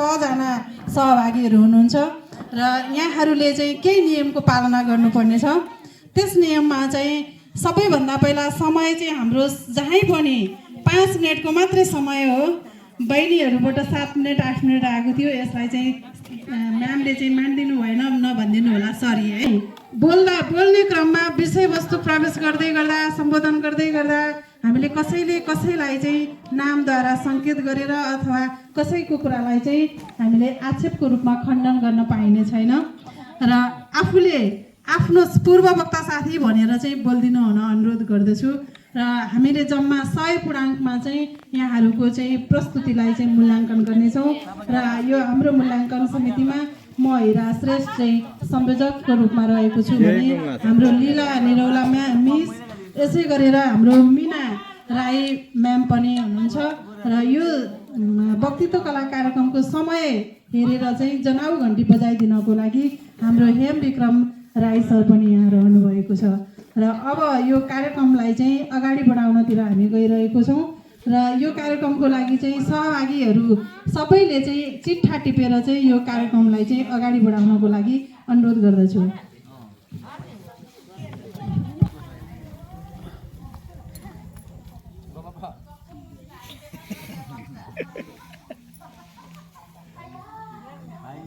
6 जना सहभागीहरू हुनुहुन्छ र यहाँहरूले चाहिँ केही नियमको पालना गर्नुपर्ने छ। त्यस नियममा चाहिँ सबैभन्दा पहिला समय चाहिँ हाम्रो जहीँ पनि 5 मिनटको मात्रै समय हो। बहिनीहरूबाट 7 मिनट 8 मिनट आएको थियो। यसलाई चाहिँ म्यामले चाहिँ मानिदिनु भएन, नभनिदिनु होला, सरी है। बोल्ने क्रममा विषयवस्तु प्रवेश गर्दै गर्दा, सम्बोधन गर्दै गर्दा हामीले कसैलाई चाहिँ नामद्वारा सङ्केत गरेर अथवा कसैको कुरालाई चाहिँ हामीले आक्षेपको रूपमा खण्डन गर्न पाइने छैन र आफूले आफ्नो पूर्ववक्ता साथी भनेर चाहिँ बोलिदिनु हुन अनुरोध गर्दछु र हामीले जम्मा 100 पूर्णाङ्कमा चाहिँ यहाँहरूको चाहिँ प्रस्तुतिलाई चाहिँ मूल्याङ्कन गर्नेछौँ र यो हाम्रो मूल्याङ्कन समितिमा म हिरा श्रेष्ठ चाहिँ संयोजकको रूपमा रहेको छु भने हाम्रो लीला निरौला मिस, यसै गरेर हाम्रो मिना राई म्याम पनि हुनुहुन्छ र यो वक्तित्व कला कार्यक्रमको समय हेरेर चाहिँ जनाउ घन्टी बजाइदिनको लागि हाम्रो हेम विक्रम राई सर पनि यहाँ रहनु भएको छ र अब यो कार्यक्रमलाई चाहिँ अगाडि बढाउनतिर हामी गइरहेको छौँ र यो कार्यक्रमको लागि चाहिँ सहभागीहरू सबैले चाहिँ चिट्ठा टिपेर चाहिँ यो कार्यक्रमलाई चाहिँ अगाडि बढाउनको लागि अनुरोध गर्दछु।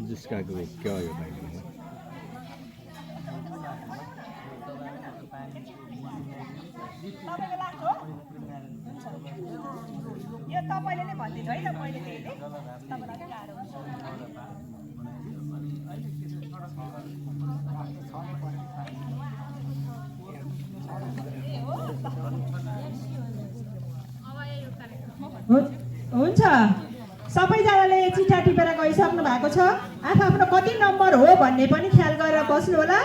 जिसका कोई क्या हो भाई यो तपाईले नै भन्दिनु है त, मैले त्यसले तपाईलाई चाहिँ गाह्रो हुन्छ। हुन्छ, सबैजनाले चिठा टिपेर गइसक्नु भएको छ। आफ्नो कति नम्बर हो भन्ने पनि ख्याल गरेर बस्नु होला।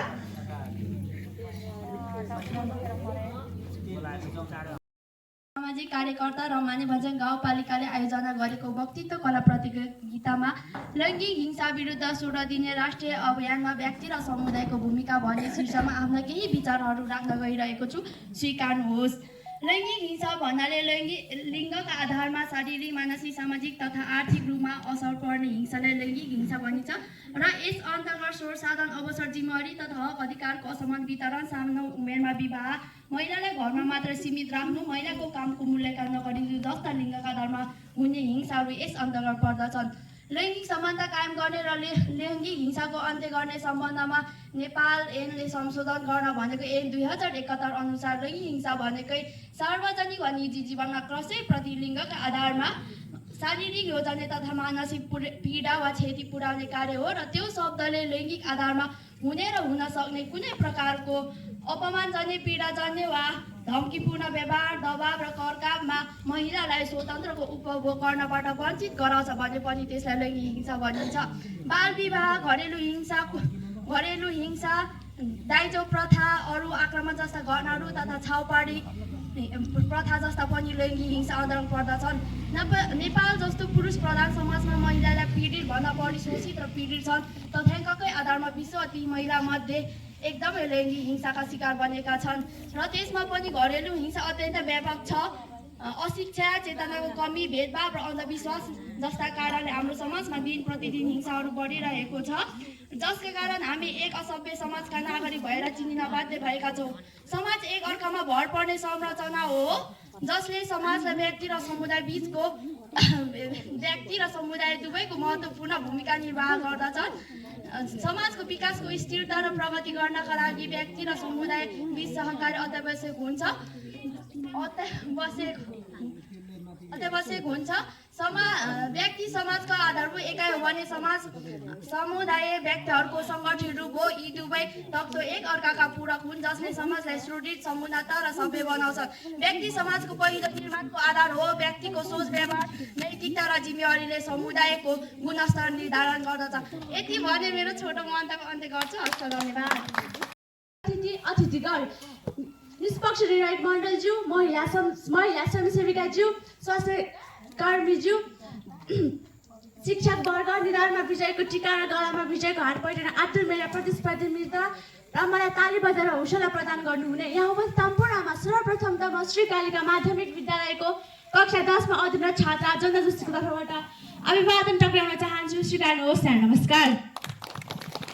सामाजिक कार्यकर्ता रमानी भजन गाउँपालिकाले आयोजना गरेको वक्तित्व कला प्रतियोगितामा लैङ्गिक हिंसा विरुद्ध 16 दिने राष्ट्रिय अभियानमा व्यक्ति र समुदायको भूमिका भन्ने शीर्षकमा आफ्ना केही विचारहरू राख्न गइरहेको छु, स्वीकार्नुहोस्। लैङ्गिक हिंसा भन्नाले लिङ्गका आधारमा शारीरिक, मानसिक, सामाजिक तथा आर्थिक रूपमा असर पर्ने हिंसालाई लैङ्गिक हिंसा भनिन्छ र यस अन्तर्गत स्रोत साधन, अवसर, जिम्मेवारी तथा हक अधिकारको असमान वितरण, सानो उमेरमा विवाह, महिलालाई घरमा मात्र सीमित राख्नु, महिलाको कामको मूल्याङ्कन नगरिनु जस्ता लिङ्गका आधारमा हुने हिंसाहरू यस अन्तर्गत पर्दछन्। लैङ्गिक समानता कायम गर्ने र लैङ्गिक हिंसाको अन्त्य गर्ने सम्बन्धमा नेपाल ऐनले संशोधन गर्न भनेको ऐन 2071 अनुसार लैङ्गिक हिंसा भनेकै सार्वजनिक वा निजी जीवनमा कसै प्रति लिङ्गका आधारमा शारीरिक, योजने तथा मानसिक पीडा वा क्षति पुर्याउने कार्य हो र त्यो शब्दले लैङ्गिक आधारमा हुने र हुन सक्ने कुनै प्रकारको अपमानजन्य, पीडाजन्य वा धम्कीपूर्ण व्यवहार, दबाव र करकापमा महिलालाई स्वतन्त्रको उपभोग गर्नबाट वञ्चित गराउँछ भने पनि त्यसलाई लैङ्गिक हिंसा भनिन्छ। बाल विवाह, घरेलु हिंसा, दाइजो प्रथा, अरू आक्रमण जस्ता घटनाहरू तथा छाउपाडी प्रथा जस्ता पनि लैङ्गिक हिंसा अन्तर्गत पर्दछन्। नेपाल जस्तो पुरुष प्रधान समाजमा महिलालाई पीडित भन्दा बढी शोषित र पीडित छन्। तथ्याङ्ककै आधारमा विश्व ती महिला मध्ये एकदमै लैङ्गिक हिंसाका शिकार बनेका छन् र त्यसमा पनि घरेलु हिंसा अत्यन्त व्यापक छ। अशिक्षा, चेतनाको कमी, भेदभाव र अन्धविश्वास जस्ता कारणले हाम्रो समाजमा दिन प्रतिदिन हिंसाहरू बढिरहेको छ, जसका कारण हामी एक असभ्य समाजका नागरिक भएर चिनिन बाध्य भएका छौँ। समाज एक अर्कामा भर पर्ने संरचना हो जसले समाज र व्यक्ति र समुदाय बीचको व्यक्ति र समुदाय दुवैको महत्त्वपूर्ण भूमिका निर्वाह गर्दछन्। समाजको विकासको स्थिरता र प्रगति गर्नका लागि व्यक्ति र समुदाय बीच सहकारी अत्यावश्यक हुन्छ। व्यक्ति समाजका आधारभूत एकाइ हो भने समाज समुदाय व्यक्तिहरूको सङ्गठित रूप हो। यी दुवै तत्त्व एक अर्काका पूरक हुन् जसले समाजलाई सुदृढ, समुन्नत र सभ्य बनाउँछन्। व्यक्ति समाजको पहिलो निर्माणको आधार हो। व्यक्तिको सोच, व्यवहार, नैतिकता र जिम्मेवारीले समुदायको गुणस्तर निर्धारण गर्दछ। यति भने मेरो छोटो मन्तव्य अन्त्य गर्छु। हस्त, धन्यवाद। अतिथिगण, निष्पक्ष निर्णायक मण्डलज्यू, महिला स्वयंसेविकाज्यू, स्वास्थ्य कर्मीज्यू, शिक्षक वर्ग, निधारमा विजयको टिका र गलामा विजयको हार पहिरेर आतुर मेरा प्रतिस्पर्धी मित्र र मलाई ताली बजाएर हौसला प्रदान गर्नुहुने यहाँ उपस्थित सम्पूर्णमा सर्वप्रथम त म श्री कालिका माध्यमिक विद्यालयको कक्षा 10 मा अध्ययनरत छात्रा जनता जोशीको तर्फबाट अभिवादन टक्राउन चाहन्छु। स्वीकार्नुहोस्। नमस्कार।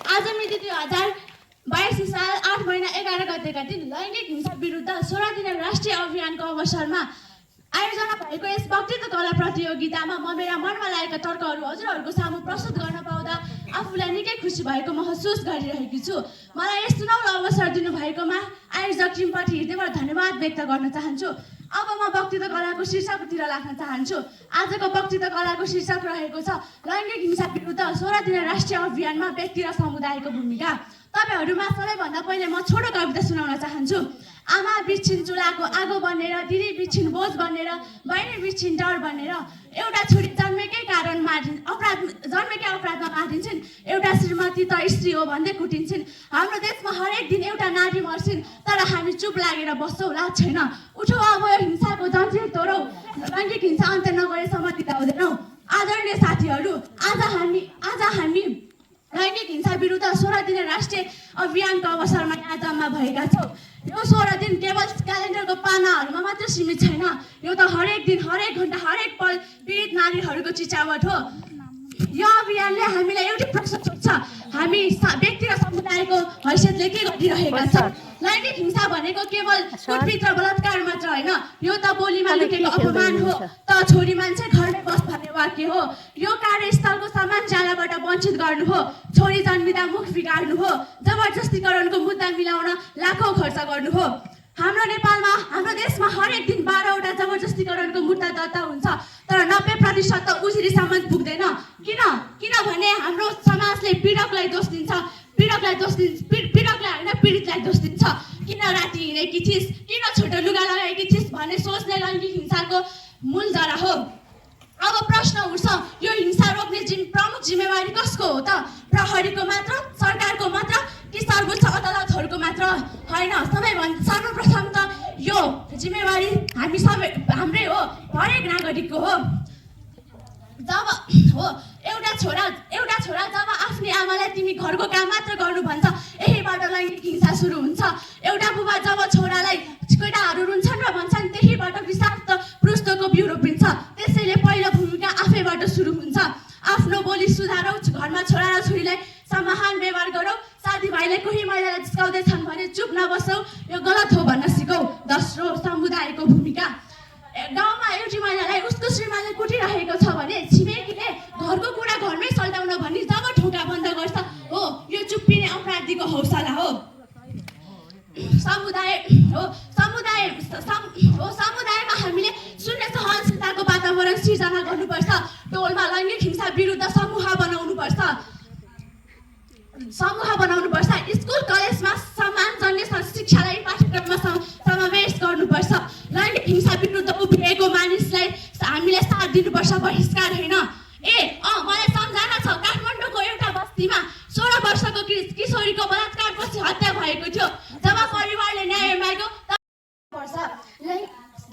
आज मिति 2022 साल 8 महिना 11 गतेका दिन लैङ्गिक हिंसा विरुद्ध 16 दिने राष्ट्रिय अभियानको अवसरमा आयोजना भएको यस वक्तृत्व कला प्रतियोगितामा म मेरा मनमा लागेका तर्कहरू हजुरहरूको सामु प्रस्तुत गर्न पाउँदा आफूलाई निकै खुसी भएको महसुस गरिरहेकी छु। मलाई यस सुनौलो अवसर दिनुभएकोमा आयोजक टिमप्रति हृदयबाट धन्यवाद व्यक्त गर्न चाहन्छु। अब म वक्तृत्व कलाको शीर्षकतिर लाग्न चाहन्छु। आजको वक्तृत्व कलाको शीर्षक रहेको छ लैङ्गिक हिंसा विरुद्ध 16 दिने राष्ट्रिय अभियानमा व्यक्ति र समुदायको भूमिका। तपाईहरूमा सबैभन्दा पहिले म छोटो कविता सुनाउन चाहन्छु। आमा बिछिन् चुलाको आगो बनेर, दिदी बिछिन् बोझ बनेर, बहिनी बिछिन् डर बनेर, एउटा छोरी जन्मेकै अपराधमा मारिन्छन्, एउटा श्रीमती त स्त्री हो भन्दै कुटिन्छन्। हाम्रो देशमा हरेक दिन एउटा नारी मर्छिन्, तर हामी चुप लागेर बस्छौँ, लाज छैन। उठौ अब यो हिंसाको जन्जिर तोडौ, लैङ्गिक हिंसा अन्त्य नगरेसम्म दिलाउँदैनौँ। आदरणीय साथीहरू, आज हामी लैङ्गिक हिंसा विरुद्ध 16 दिने राष्ट्रिय अभियानको अवसरमा यहाँ जम्मा भएका छौँ। यो 16 दिन केवल क्यालेन्डरको पानाहरूमा मात्र सीमित छैन। यो त हरेक दिन, हरेक घन्टा, हरेक पल पीडित नारीहरूको चिचावट हो। यो अभियानले हामीलाई एउटै प्रश्न सोध्छ, हामी व्यक्ति र समुदायको हैसियतले के गरिरहेका छौँ। लैङ्गिक हिंसा भनेको केवल कुटपिट र बलात्कार मात्र होइन, यो त बोलीमा लुकेको अपमान हो। त छोरी मान्छे घरमै बस भन्ने वाक्य हो। यो कार्यस्थलको समान ज्यालाबाट वञ्चित गर्नु हो। छोरी जन्मिँदा मुख बिगार्नु हो। जबरजस्तीकरणको मुद्दा मिलाउन लाखौँ खर्च गर्नु हो। हाम्रो नेपालमा, हाम्रो देशमा हरेक दिन 12वटा जबरजस्तीकरणको मुद्दा दर्ता हुन्छ, तर 90% त उजुरीसम्म पुग्दैन। किनभने हाम्रो समाजले पीडकलाई दोष दिन्छ, पीडकलाई होइन पीडितलाई दोष दिन्छ। किन राति हिँडेकी थिइस्, किन छोटो लुगा लगाएकी थिइस् भन्ने सोच्ने लैङ्गिक हिंसाको मूल जरा हो। अब प्रश्न उठ्छ, यो हिंसा रोक्ने प्रमुख जिम्मेवारी कसको हो त? प्रहरीको मात्र, सरकारको मात्र, कि सर्वोच्च अदालतहरूको मात्र? होइन, सर्वप्रथम त यो जिम्मेवारी हाम्रै हो, हरेक नागरिकको हो। एउटा छोरा जब आफ्नै आमालाई तिमी घरको काम मात्र गर्नु भन्छ, यहीबाट लैङ्गिक हिंसा सुरु हुन्छ। एउटा बुबा जब छोरालाई केटाहरू रुन्छन् र भन्छन्, त्यहीबाट विषाक्त पृष्ठको बिउ रोपिन्छ। त्यसैले पहिलो भूमिका आफैबाट सुरु हुन्छ। आफ्नो बोली सुधारौ, घरमा छोरा र छोरीलाई समाहान व्यवहार गरौँ। साथीभाइले कोही महिलालाई जिस्काउँदैछन् भने चुप नबसौँ, यो गलत हो भन्न सिकौँ। दोस्रो, समुदायको भूमिका। गाउँमा एउटी महिलालाई उसको श्रीमानले कुटिरहेको छ भने छिमेकीले घरको कुरा घरमै सल्टाउन भनी जब ढोका बन्द गर्छ, हो यो चुप्पिने अपराधीको हौसला हो। समुदायमा हामीले शून्य सहनशीलताको वातावरण सिर्जना गर्नुपर्छ। टोलमा लैङ्गिक हिंसा विरुद्ध समूह बनाउनुपर्छ। स्कुल कलेजमा सम्मानजन्य शिक्षालाई पाठ्यक्रममा समावेश गर्नुपर्छ। लैङ्गिक हिंसा विरुद्ध उभिएको मानिसलाई हामीले साथ दिनुपर्छ, बहिष्कार होइन। मलाई सम्झना छ, काठमाडौँको एउटा बस्तीमा 16 वर्षको किशोरीको बलात्कारपछि हत्या भएको थियो। जब परिवारले न्याय माग्यो,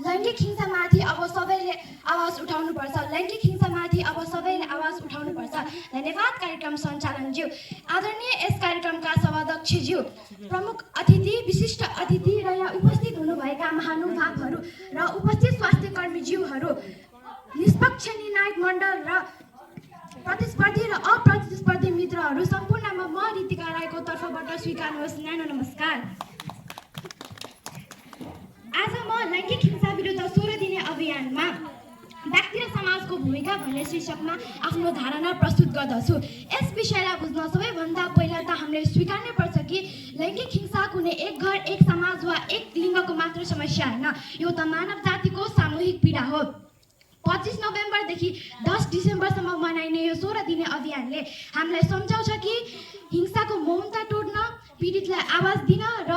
लैङ्गिक हिंसामाथि अब सबैले आवाज उठाउनुपर्छ। लैङ्गिक हिंसामाथि अब सबैले आवाज उठाउनुपर्छ। धन्यवाद कार्यक्रम सञ्चालकज्यू, आदरणीय यस कार्यक्रमका सभाध्यक्षज्यू, प्रमुख अतिथि, विशिष्ट अतिथि र यहाँ उपस्थित हुनुभएका महानुभावहरू र उपस्थित स्वास्थ्य कर्मीज्यूहरू, निष्पक्ष निर्णायक मण्डल र प्रतिस्पर्धी र अप्रतिस्पर्धी मित्रहरू सम्पूर्णमा म रीतिका राईको तर्फबाट स्वीकार्नुहोस्। न्यानो नमस्कार। आज म लैङ्गिक हिंसा विरुद्ध 16 दिने अभियानमा व्यक्ति र समाजको भूमिका भन्ने शीर्षकमा आफ्नो धारणा प्रस्तुत गर्दछु। यस विषयलाई बुझ्न सबैभन्दा पहिला त हामीले स्वीकार्नै पर्छ कि लैङ्गिक हिंसा कुनै एक घर, एक समाज वा एक लिङ्गको मात्र समस्या होइन, यो त मानव जातिको सामूहिक पीडा हो। 25 नोभेम्बरदेखि 10 डिसेम्बरसम्म मनाइने यो 16 दिने अभियानले हामीलाई सम्झाउँछ कि हिंसाको मौनता तोड्न, पीडितलाई आवाज दिन र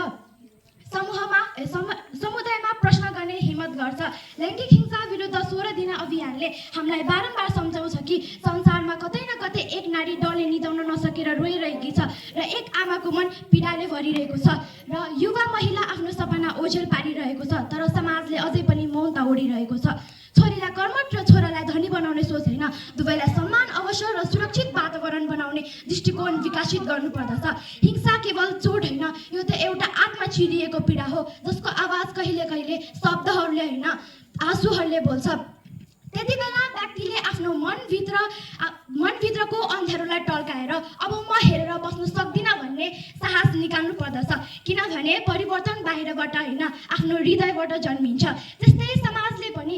समुदायमा प्रश्न गर्ने हिम्मत गर्छ। लैङ्गिक हिंसा विरुद्ध 16 दिने अभियानले हामीलाई बारम्बार सम्झाउँछ कि संसारमा कतै न कतै एक नारी डरले निदाउन नसकेर रोइरहेकी छ र एक आमाको मन पीडाले भरिरहेको छ र युवा महिला आफ्नो सपना ओझेल पारिरहेको छ, तर समाजले अझै पनि मौनता ओढिरहेको छ। छोरीलाई कर्मठ र छोरालाई धनी बनाउने सोच होइन, दुवैलाई समान अवसर र सुरक्षित वातावरण बनाउने दृष्टिकोण विकसित गर्नुपर्दछ। हिंसा केवल चोट होइन, यो त एउटा आत्मा चिरिएको पीडा हो, जसको आवाज कहिले कहिले शब्दहरूले होइन, आँसुहरूले बोल्छ। त्यति बेला व्यक्तिले आफ्नो मनभित्रको अँध्यारोलाई टल्काएर अब म हेरेर बस्न सक्दिनँ भन्ने साहस निकाल्नु पर्दछ, किनभने परिवर्तन बाहिरबाट होइन आफ्नो हृदयबाट जन्मिन्छ। त्यस्तै समाजले पनि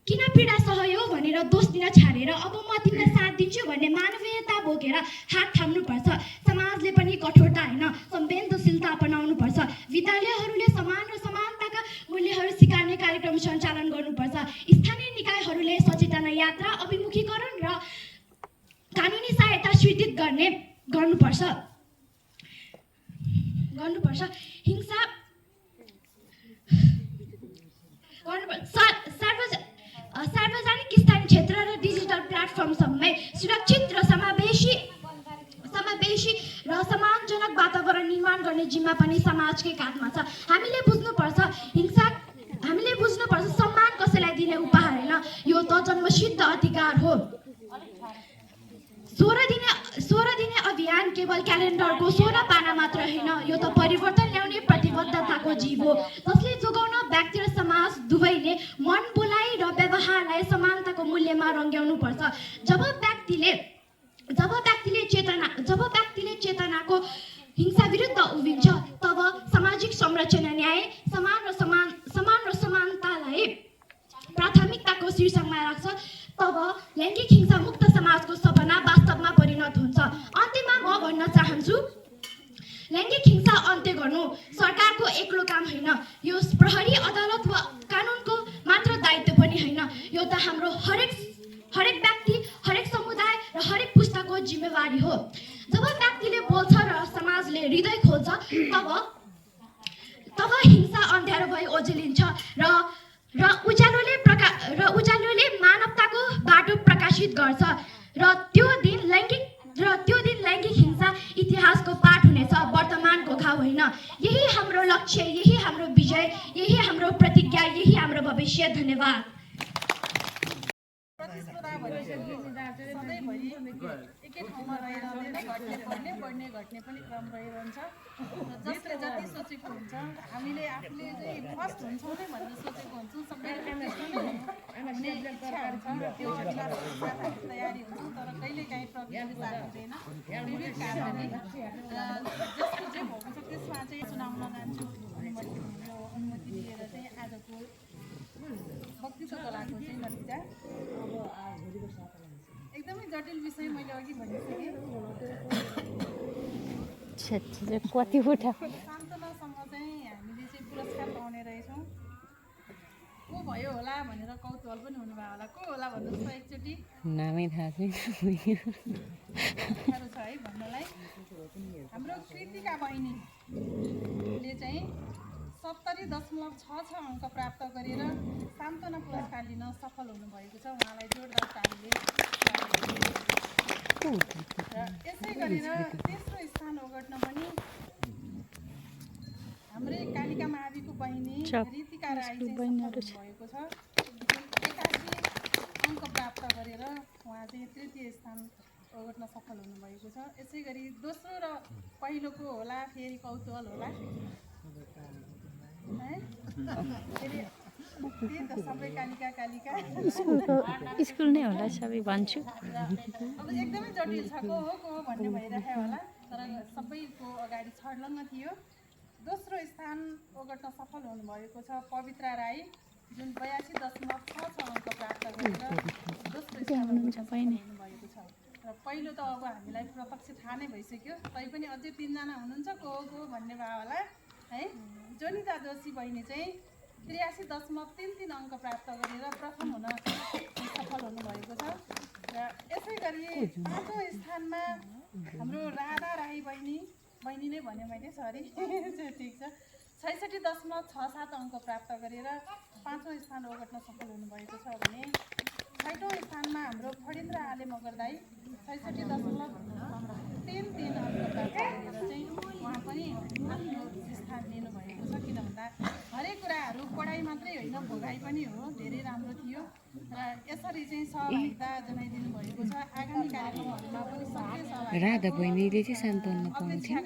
किन पीडा सहयो भनेर दोष दिन छाडेर अब म तिमीलाई साथ दिन्छु भन्ने मानवीयता बोकेर हात थाम्नुपर्छ। समाजले पनि कठोरता होइन संवेदनशीलता अपनाउनुपर्छ। विद्यालयहरूले समान र समानताका मूल्यहरू सिकाउने कार्यक्रम सञ्चालन गर्नुपर्छ। स्थानीय निकायहरूले सचेतना यात्रा, अभिमुखीकरण र कानुनी सहायता स्वीकृत गर्नुपर्छ। हिंसा सार्वजनिक स्थानीय क्षेत्र र डिजिटल प्लेटफर्मसँगै सुरक्षित र समावेशी र सम्मानजनक वातावरण निर्माण गर्ने जिम्मा पनि समाजकै काँधमा छ। हामीले बुझ्नुपर्छ सम्मान कसैलाई दिने उपहार होइन, यो त जन्मसिद्ध अधिकार हो। 16 दिने अभियान केवल क्यालेन्डरको 16 पाना मात्र होइन, यो त परिवर्तन ल्याउने प्रतिबद्धताको जीव हो, जसले जोगाउन व्यक्ति र समाज दुवैले मन, बोलाइ र व्यवहारलाई समानताको मूल्यमा रङ्ग्याउनु पर्छ। जब व्यक्तिले चेतनाको हिंसा विरुद्ध उभिन्छ तब सामाजिक संरचना, न्याय, समान र समानतालाई प्राथमिकताको शीर्षकमा राख्छ, तब लैङ्गिक हिंसा मुक्त समाजको सपना वास्तवमा परिणत हुन्छ। अन्त्यमा म भन्न चाहन्छु, लैङ्गिक हिंसा अन्त्य गर्नु सरकारको एक्लो काम होइन, यो प्रहरी, अदालत वा कानुनको मात्र दायित्व पनि होइन, यो त हाम्रो हरेक व्यक्ति, हरेक समुदाय र हरेक पुस्ताको जिम्मेवारी हो। जब व्यक्तिले बोल्छ र समाजले हृदय खोल्छ तब हिंसा अँध्यारो भई ओझेलिन्छ र उज्यालोले मानवताको बाटो प्रकाशित गर्छ र त्यो दिन लैङ्गिक हिंसा इतिहासको पाठ हुनेछ, वर्तमानको घाउ होइन। यही हाम्रो लक्ष्य, यही हाम्रो विजय, यही हाम्रो प्रतिज्ञा, यही हाम्रो भविष्य। धन्यवाद। सधैँभरि एकै ठाउँमा रहिरहँदैन, घट्ने पनि क्रम रहिरहन्छ। जसले जति सोचेको हुन्छ, हामीले आफूले चाहिँ फर्स्ट हुन्छौँ नै भनेर सोचेको हुन्छौँ, सबैले हुने इच्छाहरू छ, त्यो तयारी हुन्छौँ, तर कहिलेकाहीँ प्रविधिले साथ हुँदैन। विविध कारणले जसको जे भएको छ त्यसमा चाहिँ चुनाउन जान्छु अनुमति लिएर चाहिँ आजको वक्तृत्व कलाको चाहिँ नतिजा एकदमै जटिल विषय। मैले अघि भनिसकेँ, कति उठा सान्तनासँग चाहिँ हामीले चाहिँ पुरस्कार पाउने रहेछौँ। को भयो होला भनेर कौतूहल पनि हुनुभयो होला, को होला भन्नुहोस् त एकचोटि। नामै थाहा छैन, गाह्रो छ है भन्नलाई। हाम्रो कृतिका बहिनीले चाहिँ 70.66 अङ्क प्राप्त गरेर सान्त्वना पुरस्कार लिन सफल हुनुभएको छ। उहाँलाई जोरदार तालीले र यसै गरेर तेस्रो स्थान ओगट्न पनि हाम्रै कालिका माविको बहिनी रीतिका राई चाहिँ सफल हुनुभएको छ। 81 अङ्क प्राप्त गरेर उहाँ चाहिँ तृतीय स्थान ओगट्न सफल हुनुभएको छ। यसै गरी दोस्रो र पहिलोको होला, फेरि कौतूहल होला है, फेरि त्यही त सबै कालिका स्कुल नै होला सबै भन्छु। अब एकदमै जटिल छ, को हो भन्ने भइरहेको होला, तर सबैको अगाडि छर्लङ्ग थियो। दोस्रो स्थान ओगट्न सफल हुनुभएको छ पवित्रा राई, जुन 82.66 अङ्क प्राप्त गरेर दोस्रो स्थान हुनुभएको छ। र पहिलो त अब हामीलाई प्रत्यक्ष थाहा नै भइसक्यो, तैपनि अझै 3 जना हुनुहुन्छ को भन्ने भयो होला है। जोनिता जोशी बहिनी चाहिँ 83.33 अङ्क प्राप्त गरेर प्रथम हुन सफल हुनुभएको छ। र यसै गरी पाँचौँ स्थानमा हाम्रो राधा राई बहिनी नै भने मैले, सरी ठिक छ, 66.67 अङ्क प्राप्त गरेर पाँचौँ स्थान ओगट्न सफल हुनुभएको छ भने छैटौँ स्थानमा हाम्रो फणेन्द्र आले मगरदाई 66.33 अङ्क प्राप्त गरेर चाहिँ उहाँ पनि आफ्नो स्थान लिनुभएको छ। किन भन्दा हरेक कुराहरू पढाइ मात्रै होइन, भोगाइ पनि हो, धेरै राम्रो थियो र यसरी चाहिँ सहभागिता जनाइदिनु भएको छ। आगामी कार्यक्रमहरूमा पनि सक्रिय सहभागिता राधा बहिनीले चाहिँ सान्त्वना पाउँथ्यो।